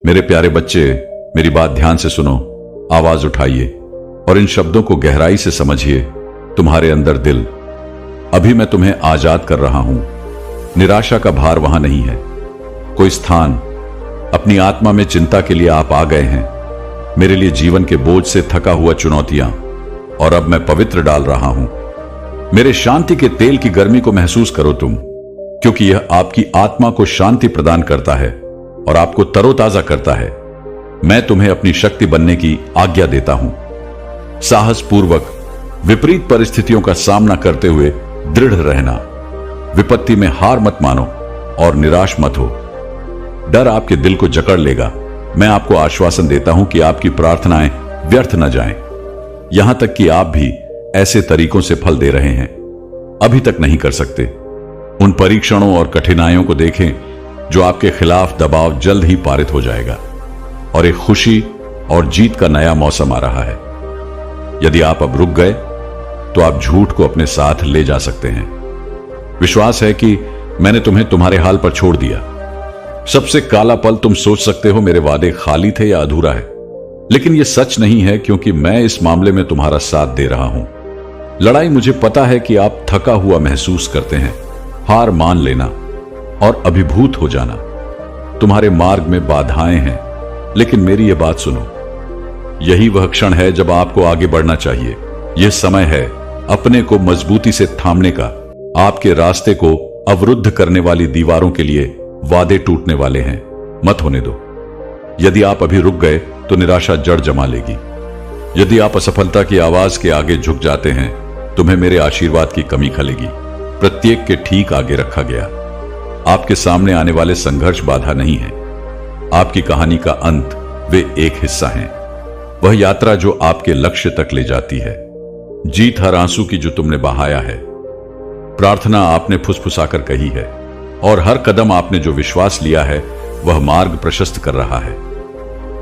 मेरे प्यारे बच्चे, मेरी बात ध्यान से सुनो। आवाज उठाइए और इन शब्दों को गहराई से समझिए। तुम्हारे अंदर दिल। अभी मैं तुम्हें आजाद कर रहा हूं। निराशा का भार वहां नहीं है। कोई स्थान, अपनी आत्मा में चिंता के लिए आप आ गए हैं। मेरे लिए जीवन के बोझ से थका हुआ चुनौतियां, और अब मैं पवित्र डाल रहा हूं। मेरे शांति के तेल की गर्मी को महसूस करो तुम, क्योंकि यह आपकी आत्मा को शांति प्रदान करता है और आपको तरोताजा करता है। मैं तुम्हें अपनी शक्ति बनने की आज्ञा देता हूं। साहस पूर्वक विपरीत परिस्थितियों का सामना करते हुए दृढ़ रहना। विपत्ति में हार मत मानो और निराश मत हो। डर आपके दिल को जकड़ लेगा। मैं आपको आश्वासन देता हूं कि आपकी प्रार्थनाएं व्यर्थ न जाएं। यहां तक कि आप भी ऐसे तरीकों से फल दे रहे हैं अभी तक नहीं कर सकते। उन परीक्षणों और कठिनाइयों को देखें जो आपके खिलाफ दबाव जल्द ही पारित हो जाएगा और एक खुशी और जीत का नया मौसम आ रहा है। यदि आप अब रुक गए तो आप झूठ को अपने साथ ले जा सकते हैं। विश्वास है कि मैंने तुम्हें तुम्हारे हाल पर छोड़ दिया। सबसे काला पल तुम सोच सकते हो मेरे वादे खाली थे या अधूरा है, लेकिन यह सच नहीं है, क्योंकि मैं इस मामले में तुम्हारा साथ दे रहा हूं। लड़ाई, मुझे पता है कि आप थका हुआ महसूस करते हैं। हार मान लेना और अभिभूत हो जाना। तुम्हारे मार्ग में बाधाएं हैं, लेकिन मेरी यह बात सुनो। यही वह क्षण है जब आपको आगे बढ़ना चाहिए। यह समय है अपने को मजबूती से थामने का। आपके रास्ते को अवरुद्ध करने वाली दीवारों के लिए वादे टूटने वाले हैं। मत होने दो। यदि आप अभी रुक गए तो निराशा जड़ जमा लेगी। यदि आप असफलता की आवाज के आगे झुक जाते हैं, तुम्हें मेरे आशीर्वाद की कमी खलेगी। प्रत्येक के ठीक आगे रखा गया। आपके सामने आने वाले संघर्ष बाधा नहीं है। आपकी कहानी का अंत वे एक हिस्सा हैं। वह यात्रा जो आपके लक्ष्य तक ले जाती है। जीत हर आंसू की जो तुमने बहाया है। प्रार्थना आपने फुसफुसाकर कही है, और हर कदम आपने जो विश्वास लिया है वह मार्ग प्रशस्त कर रहा है।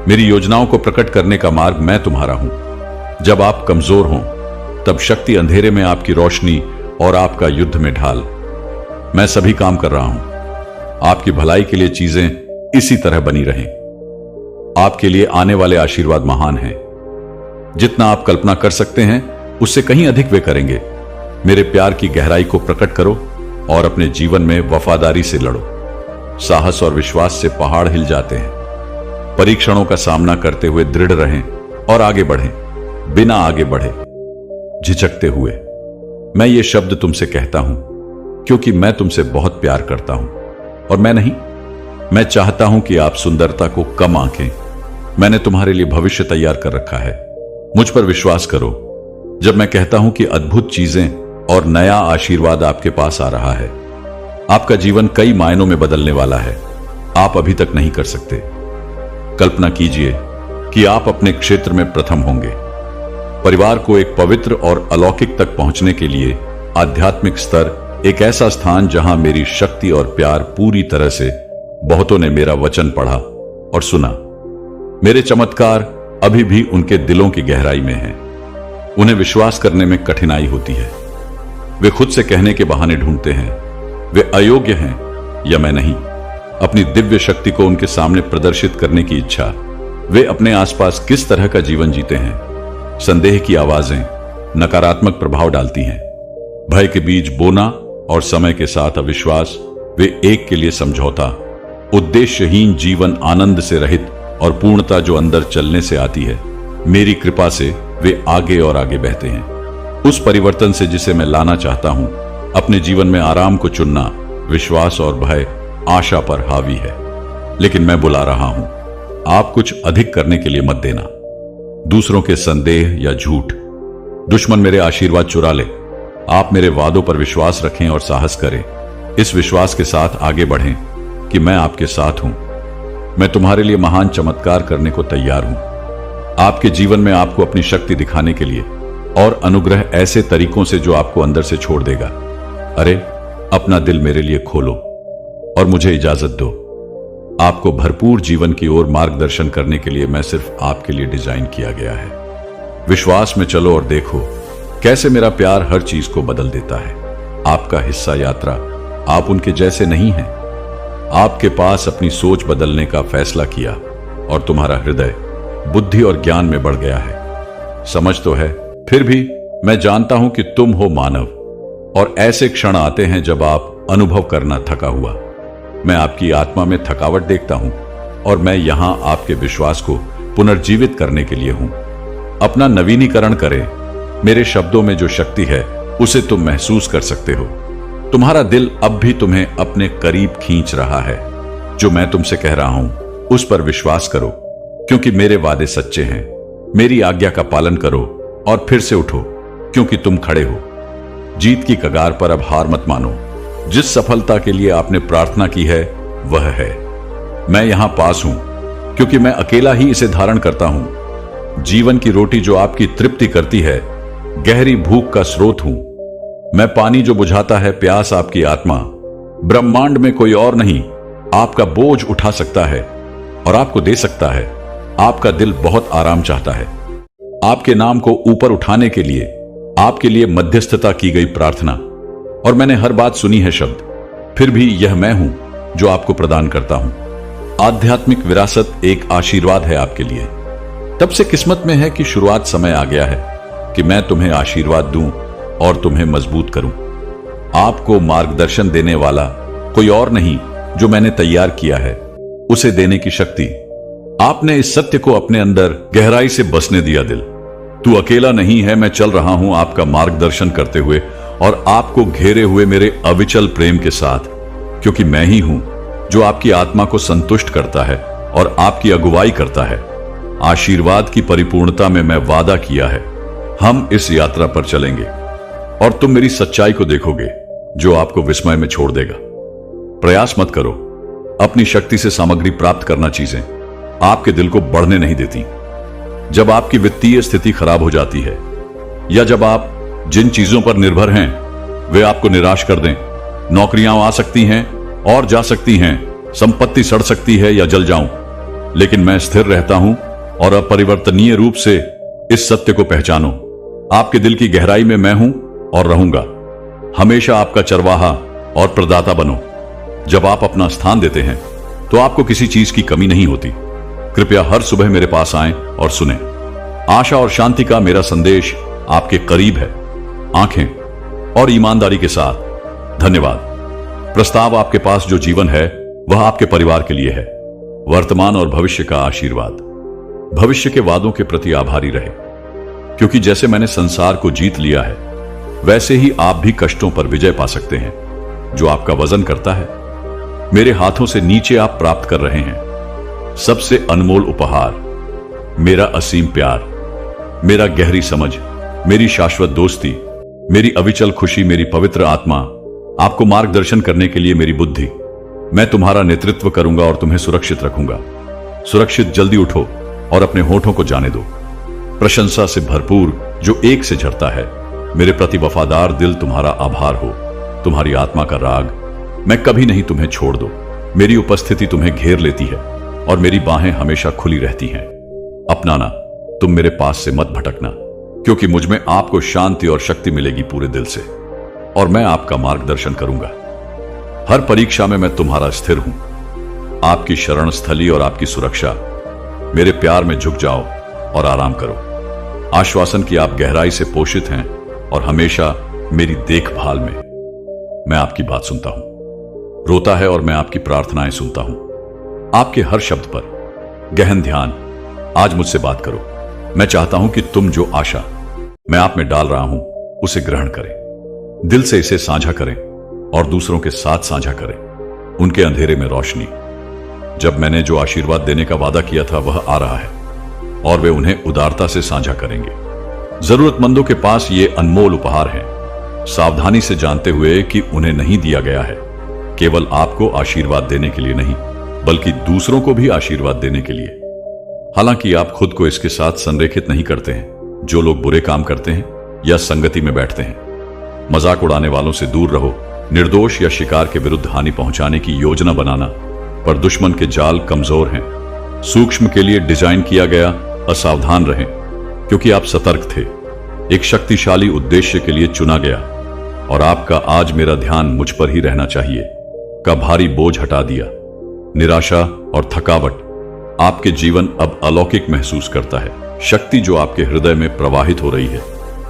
मेरी योजनाओं को प्रकट करने का मार्ग मैं तुम्हारा हूं। जब आप कमजोर हों तब शक्ति अंधेरे में आपकी रोशनी और आपका युद्ध में ढाल। मैं सभी काम कर रहा हूं। आपकी भलाई के लिए चीजें इसी तरह बनी रहें। आपके लिए आने वाले आशीर्वाद महान हैं। जितना आप कल्पना कर सकते हैं उससे कहीं अधिक वे करेंगे। मेरे प्यार की गहराई को प्रकट करो और अपने जीवन में वफादारी से लड़ो। साहस और विश्वास से पहाड़ हिल जाते हैं। परीक्षणों का सामना करते हुए दृढ़ रहें और आगे बढ़ें, बिना आगे बढ़े झिझकते हुए। मैं ये शब्द तुमसे कहता हूं क्योंकि मैं तुमसे बहुत प्यार करता हूं, और मैं चाहता हूं कि आप सुंदरता को कम आंकें। मैंने तुम्हारे लिए भविष्य तैयार कर रखा है। मुझ पर विश्वास करो जब मैं कहता हूं कि अद्भुत चीजें और नया आशीर्वाद आपके पास आ रहा है। आपका जीवन कई मायनों में बदलने वाला है। आप अभी तक नहीं कर सकते। कल्पना कीजिए कि आप अपने क्षेत्र में प्रथम होंगे। परिवार को एक पवित्र और अलौकिक तक पहुंचने के लिए आध्यात्मिक स्तर, एक ऐसा स्थान जहां मेरी शक्ति और प्यार पूरी तरह से। बहुतों ने मेरा वचन पढ़ा और सुना। मेरे चमत्कार अभी भी उनके दिलों की गहराई में हैं। उन्हें विश्वास करने में कठिनाई होती है। वे खुद से कहने के बहाने ढूंढते हैं वे अयोग्य हैं या मैं नहीं। अपनी दिव्य शक्ति को उनके सामने प्रदर्शित करने की इच्छा। वे अपने आसपास किस तरह का जीवन जीते हैं। संदेह की आवाजें नकारात्मक प्रभाव डालती हैं। भय के बीज बोना और समय के साथ अविश्वास। वे एक के लिए समझौता। उद्देश्यहीन जीवन, आनंद से रहित और पूर्णता जो अंदर चलने से आती है। मेरी कृपा से वे आगे और आगे बहते हैं। उस परिवर्तन से जिसे मैं लाना चाहता हूं। अपने जीवन में आराम को चुनना। विश्वास और भय आशा पर हावी है, लेकिन मैं बुला रहा हूं। आप कुछ अधिक करने के लिए मत देना। दूसरों के संदेह या झूठ। दुश्मन मेरे आशीर्वाद चुरा ले। आप मेरे वादों पर विश्वास रखें और साहस करें। इस विश्वास के साथ आगे बढ़ें कि मैं आपके साथ हूं। मैं तुम्हारे लिए महान चमत्कार करने को तैयार हूं। आपके जीवन में आपको अपनी शक्ति दिखाने के लिए और अनुग्रह ऐसे तरीकों से जो आपको अंदर से छोड़ देगा। अरे, अपना दिल मेरे लिए खोलो और मुझे इजाजत दो। आपको भरपूर जीवन की ओर मार्गदर्शन करने के लिए मैं सिर्फ आपके लिए डिजाइन किया गया है। विश्वास में चलो और देखो कैसे मेरा प्यार हर चीज को बदल देता है। आपका हिस्सा यात्रा। आप उनके जैसे नहीं हैं। आपके पास अपनी सोच बदलने का फैसला किया और तुम्हारा हृदय बुद्धि और ज्ञान में बढ़ गया है। समझ तो है, फिर भी मैं जानता हूं कि तुम हो मानव, और ऐसे क्षण आते हैं जब आप अनुभव करना थका हुआ। मैं आपकी आत्मा में थकावट देखता हूं, और मैं यहां आपके विश्वास को पुनर्जीवित करने के लिए हूं। अपना नवीनीकरण करें। मेरे शब्दों में जो शक्ति है उसे तुम महसूस कर सकते हो। तुम्हारा दिल अब भी तुम्हें अपने करीब खींच रहा है। जो मैं तुमसे कह रहा हूं उस पर विश्वास करो, क्योंकि मेरे वादे सच्चे हैं। मेरी आज्ञा का पालन करो और फिर से उठो, क्योंकि तुम खड़े हो। जीत की कगार पर अब हार मत मानो। जिस सफलता के लिए आपने प्रार्थना की है वह है। मैं यहां पास हूं, क्योंकि मैं अकेला ही इसे धारण करता हूं। जीवन की रोटी जो आपकी तृप्ति करती है, गहरी भूख का स्रोत हूं। मैं पानी जो बुझाता है प्यास आपकी आत्मा। ब्रह्मांड में कोई और नहीं आपका बोझ उठा सकता है और आपको दे सकता है। आपका दिल बहुत आराम चाहता है। आपके नाम को ऊपर उठाने के लिए आपके लिए मध्यस्थता की गई प्रार्थना, और मैंने हर बात सुनी है शब्द। फिर भी यह मैं हूं जो आपको प्रदान करता हूं। आध्यात्मिक विरासत एक आशीर्वाद है आपके लिए। तब से किस्मत में है कि शुरुआत समय आ गया है कि मैं तुम्हें आशीर्वाद दूं और तुम्हें मजबूत करूं। आपको मार्गदर्शन देने वाला कोई और नहीं जो मैंने तैयार किया है, उसे देने की शक्ति। आपने इस सत्य को अपने अंदर गहराई से बसने दिया। दिल, तू अकेला नहीं है। मैं चल रहा हूं आपका मार्गदर्शन करते हुए और आपको घेरे हुए मेरे अविचल प्रेम के साथ, क्योंकि मैं ही हूं जो आपकी आत्मा को संतुष्ट करता है और आपकी अगुवाई करता है। आशीर्वाद की परिपूर्णता में मैं वादा किया है, हम इस यात्रा पर चलेंगे और तुम मेरी सच्चाई को देखोगे जो आपको विस्मय में छोड़ देगा। प्रयास मत करो। अपनी शक्ति से सामग्री प्राप्त करना चीजें आपके दिल को बढ़ने नहीं देती। जब आपकी वित्तीय स्थिति खराब हो जाती है, या जब आप जिन चीजों पर निर्भर हैं वे आपको निराश कर दें, नौकरियां आ सकती हैं और जा सकती हैं, संपत्ति सड़ सकती है या जल जाऊं, लेकिन मैं स्थिर रहता हूं और अपरिवर्तनीय रूप से इस सत्य को पहचानो। आपके दिल की गहराई में मैं हूं और रहूंगा। हमेशा आपका चरवाहा और प्रदाता बनो। जब आप अपना स्थान देते हैं तो आपको किसी चीज की कमी नहीं होती। कृपया हर सुबह मेरे पास आएं और सुनें। आशा और शांति का मेरा संदेश आपके करीब है, आंखें और ईमानदारी के साथ। धन्यवाद। प्रस्ताव आपके पास जो जीवन है वह आपके परिवार के लिए है। वर्तमान और भविष्य का आशीर्वाद। भविष्य के वादों के प्रति आभारी रहे, क्योंकि जैसे मैंने संसार को जीत लिया है वैसे ही आप भी कष्टों पर विजय पा सकते हैं। जो आपका वजन करता है मेरे हाथों से नीचे आप प्राप्त कर रहे हैं। सबसे अनमोल उपहार, मेरा असीम प्यार, मेरा गहरी समझ, मेरी शाश्वत दोस्ती, मेरी अविचल खुशी, मेरी पवित्र आत्मा, आपको मार्गदर्शन करने के लिए मेरी बुद्धि। मैं तुम्हारा नेतृत्व करूंगा और तुम्हें सुरक्षित रखूंगा। सुरक्षित जल्दी उठो और अपने होठों को जाने दो। प्रशंसा से भरपूर जो एक से झरता है। मेरे प्रति वफादार दिल, तुम्हारा आभार हो। तुम्हारी आत्मा का राग, मैं कभी नहीं तुम्हें छोड़ दो। मेरी उपस्थिति तुम्हें घेर लेती है और मेरी बाहें हमेशा खुली रहती हैं। अपनाना, तुम मेरे पास से मत भटकना, क्योंकि मुझ में आपको शांति और शक्ति मिलेगी पूरे दिल से, और मैं आपका मार्गदर्शन करूंगा। हर परीक्षा में मैं तुम्हारा स्थिर हूं। आपकी शरण स्थली और आपकी सुरक्षा। मेरे प्यार में झुक जाओ और आराम करो। आश्वासन की आप गहराई से पोषित हैं और हमेशा मेरी देखभाल में। मैं आपकी बात सुनता हूं, रोता है और मैं आपकी प्रार्थनाएं सुनता हूं। आपके हर शब्द पर गहन ध्यान। आज मुझसे बात करो। मैं चाहता हूं कि तुम जो आशा मैं आप में डाल रहा हूं उसे ग्रहण करें, दिल से इसे साझा करें और दूसरों के साथ साझा करें। उनके अंधेरे में रोशनी। जब मैंने जो आशीर्वाद देने का वादा किया था वह आ रहा है और वे उन्हें उदारता से साझा करेंगे। जरूरतमंदों के पास ये अनमोल उपहार हैं, सावधानी से जानते हुए कि उन्हें नहीं दिया गया है केवल आपको आशीर्वाद देने के लिए नहीं, बल्कि दूसरों को भी आशीर्वाद देने के लिए। हालांकि आप खुद को इसके साथ संरेखित नहीं करते हैं। जो लोग बुरे काम करते हैं या संगति में बैठते हैं, मजाक उड़ाने वालों से दूर रहो। निर्दोष या शिकार के विरुद्ध हानि पहुंचाने की योजना बनाना पर दुश्मन के जाल कमजोर हैं। सूक्ष्म के लिए डिजाइन किया गया। असावधान रहें, क्योंकि आप सतर्क थे। एक शक्तिशाली उद्देश्य के लिए चुना गया, और आपका आज मेरा ध्यान मुझ पर ही रहना चाहिए का भारी बोझ हटा दिया। निराशा और थकावट आपके जीवन अब अलौकिक महसूस करता है। शक्ति जो आपके हृदय में प्रवाहित हो रही है,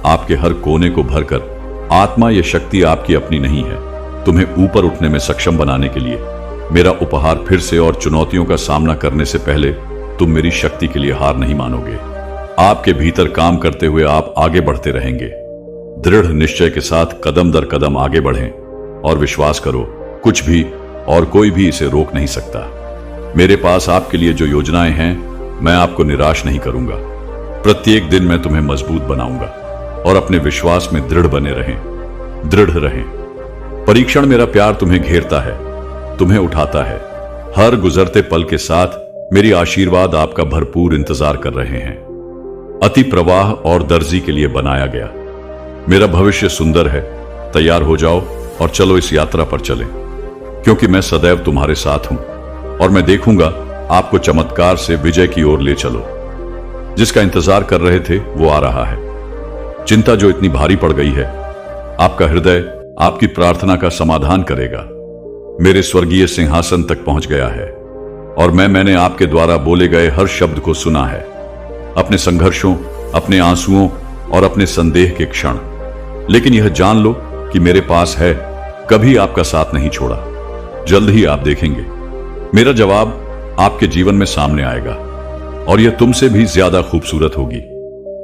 आपके हर कोने को भरकर। आत्मा यह शक्ति आपकी अपनी नहीं है। तुम्हें ऊपर उठने में सक्षम बनाने के लिए मेरा उपहार फिर से और चुनौतियों का सामना करने से पहले तुम मेरी शक्ति के लिए हार नहीं मानोगे। आपके भीतर काम करते हुए आप आगे बढ़ते रहेंगे। दृढ़ निश्चय के साथ कदम दर कदम आगे बढ़ें और विश्वास करो, कुछ भी और कोई भी इसे रोक नहीं सकता। मेरे पास आपके लिए जो योजनाएं हैं, मैं आपको निराश नहीं करूंगा। प्रत्येक दिन मैं तुम्हें मजबूत बनाऊंगा और अपने विश्वास में दृढ़ बने रहें, दृढ़ रहें। परीक्षण मेरा प्यार तुम्हें घेरता है, तुम्हें उठाता है। हर गुजरते पल के साथ मेरी आशीर्वाद आपका भरपूर इंतजार कर रहे हैं। अति प्रवाह और दर्जी के लिए बनाया गया। मेरा भविष्य सुंदर है। तैयार हो जाओ और चलो इस यात्रा पर चलें, क्योंकि मैं सदैव तुम्हारे साथ हूं और मैं देखूंगा आपको चमत्कार से विजय की ओर ले चलो। जिसका इंतजार कर रहे थे वो आ रहा है। चिंता जो इतनी भारी पड़ गई है, आपका हृदय आपकी प्रार्थना का समाधान करेगा। मेरे स्वर्गीय सिंहासन तक पहुंच गया है और मैंने आपके द्वारा बोले गए हर शब्द को सुना है। अपने संघर्षों, अपने आंसुओं और अपने संदेह के क्षण। लेकिन यह जान लो कि मेरे पास है, कभी आपका साथ नहीं छोड़ा। जल्द ही आप देखेंगे मेरा जवाब आपके जीवन में सामने आएगा और यह तुमसे भी ज्यादा खूबसूरत होगी।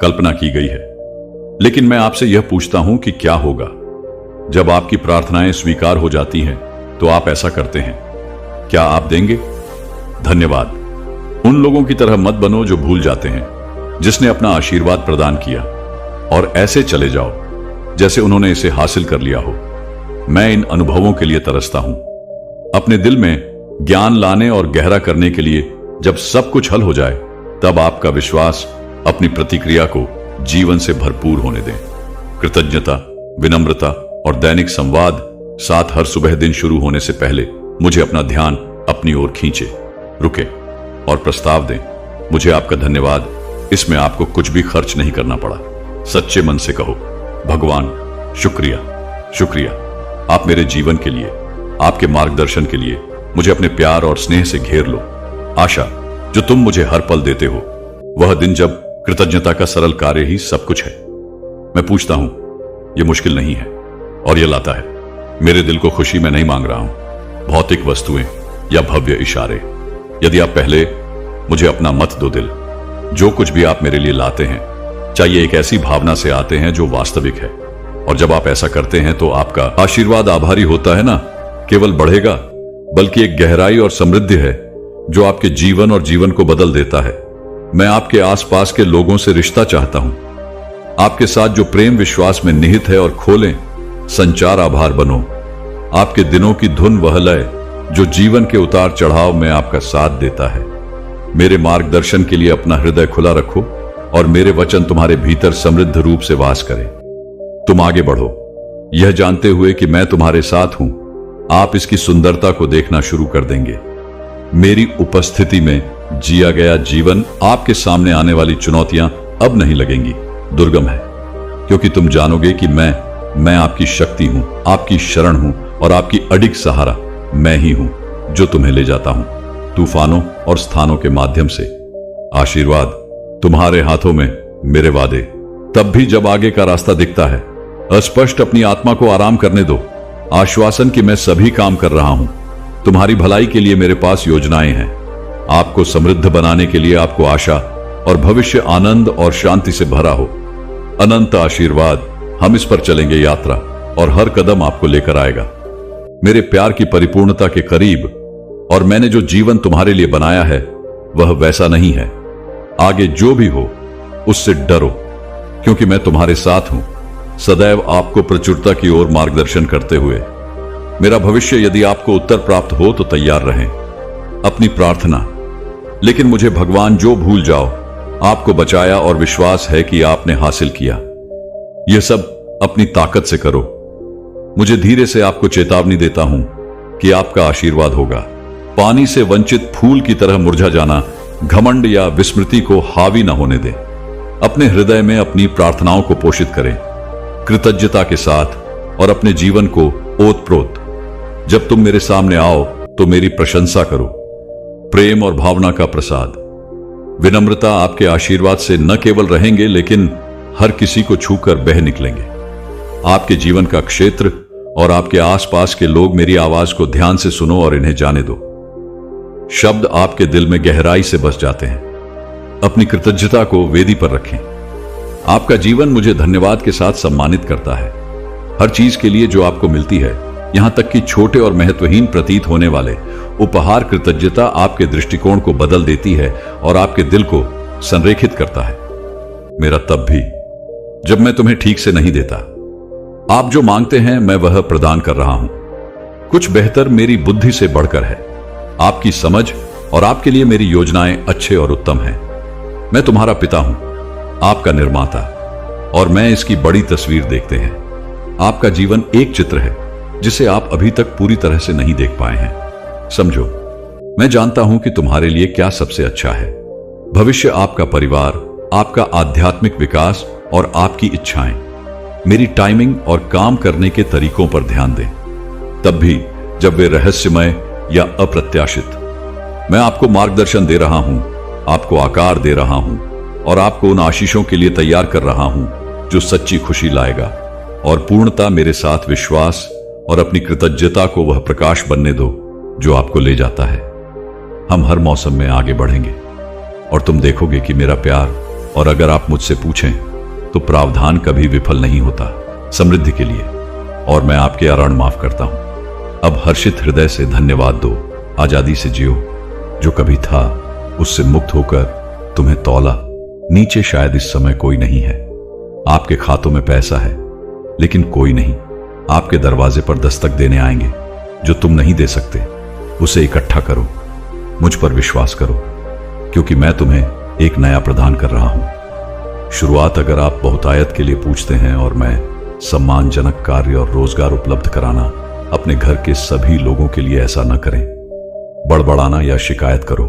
कल्पना की गई है। लेकिन मैं आपसे यह पूछता हूं कि क्या होगा जब आपकी प्रार्थनाएं स्वीकार हो जाती हैं? तो आप ऐसा करते हैं, क्या आप देंगे? धन्यवाद। उन लोगों की तरह मत बनो जो भूल जाते हैं जिसने अपना आशीर्वाद प्रदान किया, और ऐसे चले जाओ जैसे उन्होंने इसे हासिल कर लिया हो। मैं इन अनुभवों के लिए तरसता हूं, अपने दिल में ज्ञान लाने और गहरा करने के लिए। जब सब कुछ हल हो जाए तब आपका विश्वास अपनी प्रतिक्रिया को जीवन से भरपूर होने दें। कृतज्ञता, विनम्रता और दैनिक संवाद साथ हर सुबह दिन शुरू होने से पहले मुझे अपना ध्यान अपनी ओर खींचे, रुके और प्रस्ताव दें। मुझे आपका धन्यवाद, इसमें आपको कुछ भी खर्च नहीं करना पड़ा। सच्चे मन से कहो, भगवान शुक्रिया, शुक्रिया। आप मेरे जीवन के लिए, आपके मार्गदर्शन के लिए मुझे अपने प्यार और स्नेह से घेर लो। आशा जो तुम मुझे हर पल देते हो, वह दिन जब कृतज्ञता का सरल कार्य ही सब कुछ है। मैं पूछता हूं, यह मुश्किल नहीं है और यह लाता है। मेरे दिल को खुशी में नहीं मांग रहा हूं, भौतिक वस्तुएं या भव्य इशारे। यदि आप पहले मुझे अपना मत दो दिल, जो कुछ भी आप मेरे लिए लाते हैं चाहिए एक ऐसी भावना से आते हैं जो वास्तविक है। और जब आप ऐसा करते हैं तो आपका आशीर्वाद आभारी होता है ना, केवल बढ़ेगा बल्कि एक गहराई और समृद्धि है जो आपके जीवन और जीवन को बदल देता है। मैं आपके आसपास के लोगों से रिश्ता चाहता हूं, आपके साथ जो प्रेम विश्वास में निहित है, और खोलें संचार आभार बनो। आपके दिनों की धुन वह लय जो जीवन के उतार चढ़ाव में आपका साथ देता है। मेरे मार्गदर्शन के लिए अपना हृदय खुला रखो और मेरे वचन तुम्हारे भीतर समृद्ध रूप से वास करें। तुम आगे बढ़ो यह जानते हुए कि मैं तुम्हारे साथ हूं। आप इसकी सुंदरता को देखना शुरू कर देंगे। मेरी उपस्थिति में जिया गया जीवन, आपके सामने आने वाली चुनौतियां अब नहीं लगेंगी दुर्गम है, क्योंकि तुम जानोगे कि मैं आपकी शक्ति हूं, आपकी शरण हूं और आपकी अडिग सहारा मैं ही हूं जो तुम्हें ले जाता हूं तूफानों और स्थानों के माध्यम से। आशीर्वाद तुम्हारे हाथों में, मेरे वादे। तब भी जब आगे का रास्ता दिखता है अस्पष्ट, अपनी आत्मा को आराम करने दो। आश्वासन कि मैं सभी काम कर रहा हूं। तुम्हारी भलाई के लिए मेरे पास योजनाएं हैं। आपको समृद्ध बनाने के लिए आपको आशा और भविष्य आनंद और शांति से भरा हो। अनंत आशीर्वाद। हम इस पर चलेंगे यात्रा और हर कदम आपको लेकर आएगा मेरे प्यार की परिपूर्णता के करीब। और मैंने जो जीवन तुम्हारे लिए बनाया है वह वैसा नहीं है। आगे जो भी हो उससे डरो, क्योंकि मैं तुम्हारे साथ हूं, सदैव आपको प्रचुरता की ओर मार्गदर्शन करते हुए। मेरा भविष्य यदि आपको उत्तर प्राप्त हो तो तैयार रहें। अपनी प्रार्थना, लेकिन मुझे भगवान जो भूल जाओ, आपको बचाया और विश्वास है कि आपने हासिल किया। यह सब अपनी ताकत से करो। मुझे धीरे से आपको चेतावनी देता हूं कि आपका आशीर्वाद होगा। पानी से वंचित फूल की तरह मुरझा जाना घमंड या विस्मृति को हावी न होने दें। अपने हृदय में अपनी प्रार्थनाओं को पोषित करें कृतज्ञता के साथ और अपने जीवन को ओतप्रोत। जब तुम मेरे सामने आओ तो मेरी प्रशंसा करो। प्रेम और भावना का प्रसाद। विनम्रता आपके आशीर्वाद से न केवल रहेंगे लेकिन हर किसी को छूकर बह निकलेंगे। आपके जीवन का क्षेत्र और आपके आसपास के लोग मेरी आवाज को ध्यान से सुनो और इन्हें जाने दो। शब्द आपके दिल में गहराई से बस जाते हैं। अपनी कृतज्ञता को वेदी पर रखें। आपका जीवन मुझे धन्यवाद के साथ सम्मानित करता है। हर चीज के लिए जो आपको मिलती है, यहां तक कि छोटे और महत्वहीन प्रतीत होने वाले उपहार, कृतज्ञता आपके दृष्टिकोण को बदल देती है और आपके दिल को संरेखित करता है। मेरा तब भी जब मैं तुम्हें ठीक से नहीं देता। आप जो मांगते हैं मैं वह प्रदान कर रहा हूं। कुछ बेहतर मेरी बुद्धि से बढ़कर है। आपकी समझ और आपके लिए मेरी योजनाएं अच्छे और उत्तम हैं। मैं तुम्हारा पिता हूं, आपका निर्माता, और मैं इसकी बड़ी तस्वीर देखते हैं। आपका जीवन एक चित्र है जिसे आप अभी तक पूरी तरह से नहीं देख पाए हैं। समझो, मैं जानता हूं कि तुम्हारे लिए क्या सबसे अच्छा है। भविष्य, आपका परिवार, आपका आध्यात्मिक विकास और आपकी इच्छाएं। मेरी टाइमिंग और काम करने के तरीकों पर ध्यान दें, तब भी जब वे रहस्यमय या अप्रत्याशित। मैं आपको मार्गदर्शन दे रहा हूं, आपको आकार दे रहा हूं और आपको उन आशीषों के लिए तैयार कर रहा हूं जो सच्ची खुशी लाएगा। और पूर्णता, मेरे साथ विश्वास और अपनी कृतज्ञता को वह प्रकाश बनने दो जो आपको ले जाता है। हम हर मौसम में आगे बढ़ेंगे और तुम देखोगे कि मेरा प्यार, और अगर आप मुझसे पूछें तो प्रावधान कभी विफल नहीं होता समृद्धि के लिए। और मैं आपके अरण माफ करता हूं। अब हर्षित हृदय से धन्यवाद दो। आजादी से जियो। जो कभी था उससे मुक्त होकर तुम्हें तौला। नीचे शायद इस समय कोई नहीं है। आपके खातों में पैसा है लेकिन कोई नहीं आपके दरवाजे पर दस्तक देने आएंगे। जो तुम नहीं दे सकते उसे इकट्ठा करो। मुझ पर विश्वास करो, क्योंकि मैं तुम्हें एक नया प्रदान कर रहा हूं। शुरुआत अगर आप बहुतायत के लिए पूछते हैं और मैं सम्मानजनक कार्य और रोजगार उपलब्ध कराना अपने घर के सभी लोगों के लिए, ऐसा न करें। बड़बड़ाना या शिकायत करो।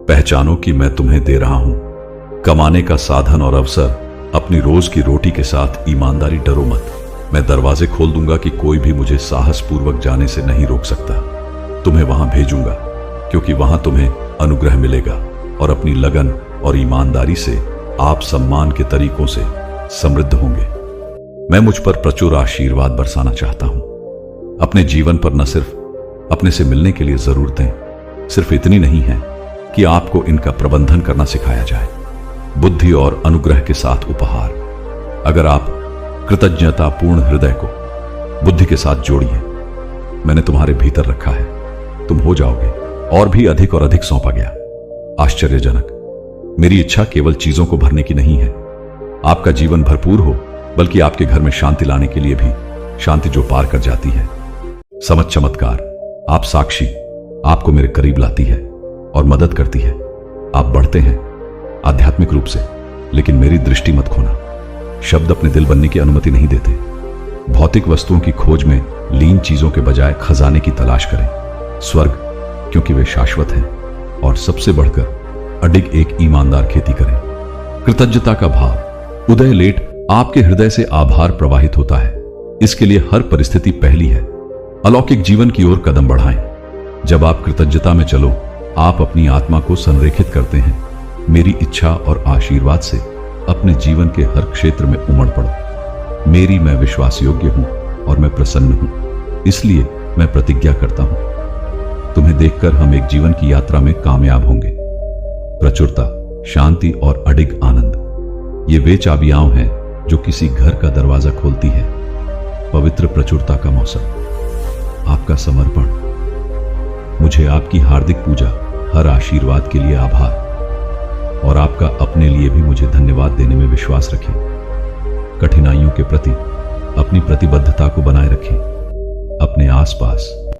पहचानो कि मैं तुम्हें दे रहा हूं कमाने का साधन और अवसर। अपनी रोज की रोटी के साथ ईमानदारी। डरो मत। मैं दरवाजे खोल दूंगा कि कोई भी मुझे साहसपूर्वक जाने से नहीं रोक सकता। तुम्हें वहां भेजूंगा क्योंकि वहां तुम्हें अनुग्रह मिलेगा और अपनी लगन और ईमानदारी से आप सम्मान के तरीकों से समृद्ध होंगे। मैं मुझ पर प्रचुर आशीर्वाद बरसाना चाहता हूं। अपने जीवन पर न सिर्फ अपने से मिलने के लिए जरूरतें सिर्फ इतनी नहीं है कि आपको इनका प्रबंधन करना सिखाया जाए। बुद्धि और अनुग्रह के साथ उपहार। अगर आप कृतज्ञता पूर्ण हृदय को बुद्धि के साथ जोड़िए, मैंने तुम्हारे भीतर रखा है, तुम हो जाओगे और भी अधिक और अधिक सौंपा गया। आश्चर्यजनक। मेरी इच्छा केवल चीजों को भरने की नहीं है, आपका जीवन भरपूर हो, बल्कि आपके घर में शांति लाने के लिए भी, शांति जो पार कर जाती है समझ चमत्कार। आप साक्षी, आपको मेरे करीब लाती है और मदद करती है। आप बढ़ते हैं आध्यात्मिक रूप से, लेकिन मेरी दृष्टि मत खोना। शब्द अपने दिल बनने की अनुमति नहीं देते। भौतिक वस्तुओं की खोज में लीन चीजों के बजाय खजाने की तलाश करें। स्वर्ग, क्योंकि वे शाश्वत हैं, और सबसे बढ़कर अडिग एक ईमानदार खेती करें। कृतज्ञता का भाव। उदय लेट आपके हृदय से आभार प्रवाहित होता है। इसके लिए हर परिस्थिति पहली है। अलौकिक जीवन की ओर कदम बढ़ाएं। जब आप कृतज्ञता में चलो, आप अपनी आत्मा को संरेखित करते हैं। मेरी इच्छा और आशीर्वाद से अपने जीवन के हर क्षेत्र में उमड़ पड़ो। मैं विश्वास योग्य हूं और मैं प्रसन्न हूं, इसलिए मैं प्रतिज्ञा करता हूं। तुम्हें देखकर हम एक जीवन की यात्रा में कामयाब होंगे। प्रचुरता, शांति और अडिग आनंद, ये वे चाबियां हैं जो किसी घर का दरवाजा खोलती है। पवित्र प्रचुरता का मौसम। आपका समर्पण। मुझे आपकी हार्दिक पूजा, हर आशीर्वाद के लिए आभार, और आपका अपने लिए भी मुझे धन्यवाद देने में विश्वास रखें। कठिनाइयों के प्रति अपनी प्रतिबद्धता को बनाए रखें। अपने आसपास